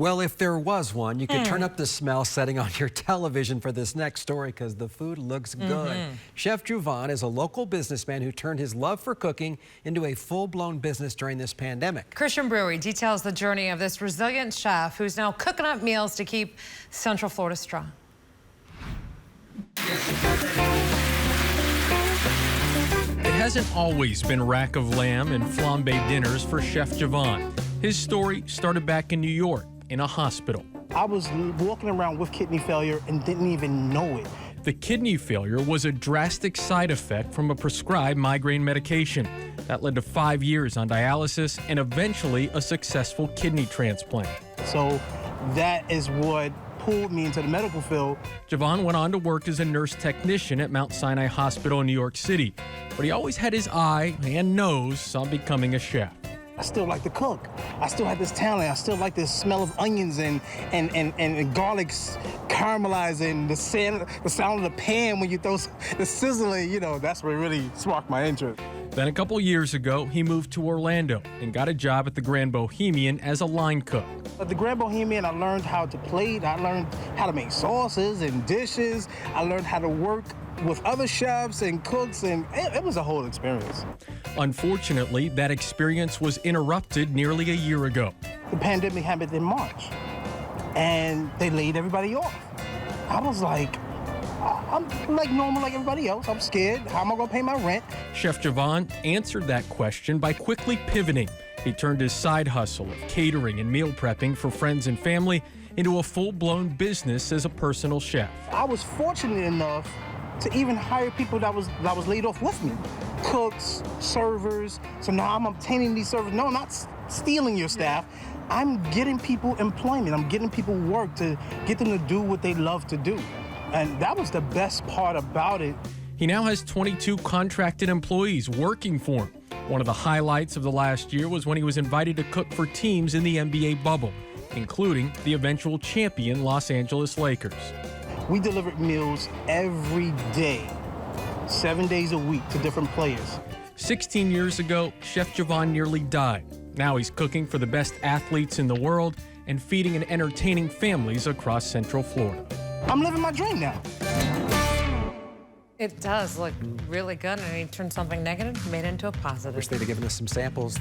Well, if there was one, you could turn up the smell setting on your television for this next story because the food looks good. Chef Juvon is a local businessman who turned his love for cooking into a full-blown business during this pandemic. Christian Brewery details the journey of this resilient chef who's now cooking up meals to keep Central Florida strong. It hasn't always been rack of lamb and flambe dinners for Chef Juvon. His story started back in New York in a hospital. I was walking around with kidney failure and didn't even know it. The kidney failure was a drastic side effect from a prescribed migraine medication. That led to 5 years on dialysis and eventually a successful kidney transplant. So that is what pulled me into the medical field. Juvon went on to work as a nurse technician at Mount Sinai Hospital in New York City, but he always had his eye and nose on becoming a chef. I still like to cook. I still have this talent. I still like the smell of onions and garlic caramelizing, the sound of the pan when you throw the sizzling, you know, that's what really sparked my interest. Then a couple years ago, he moved to Orlando and got a job at the Grand Bohemian as a line cook. At the Grand Bohemian, I learned how to plate. I learned how to make sauces and dishes. I learned how to work with other chefs and cooks, and it was a whole experience. Unfortunately, that experience was interrupted nearly a year ago. The pandemic happened in March, and they laid everybody off. I was like, I'm like normal like everybody else. I'm scared. How am I gonna pay my rent? Chef Juvon answered that question by quickly pivoting. He turned his side hustle of catering and meal prepping for friends and family into a full-blown business as a personal chef. I was fortunate enough to even hire people that was laid off with me. Cooks, servers. So now I'm obtaining these servers. No, I'm not stealing your staff. I'm getting people employment. I'm getting people work to get them to do what they love to do. And that was the best part about it. He now has 22 contracted employees working for him. One of the highlights of the last year was when he was invited to cook for teams in the NBA bubble, including the eventual champion Los Angeles Lakers. We delivered meals every day, 7 days a week to different players. 16 years ago, Chef Juvon nearly died. Now he's cooking for the best athletes in the world and feeding and entertaining families across Central Florida. I'm living my dream now. It does look really good, and he turned something negative, made it into a positive. Wish they'd have given us some samples.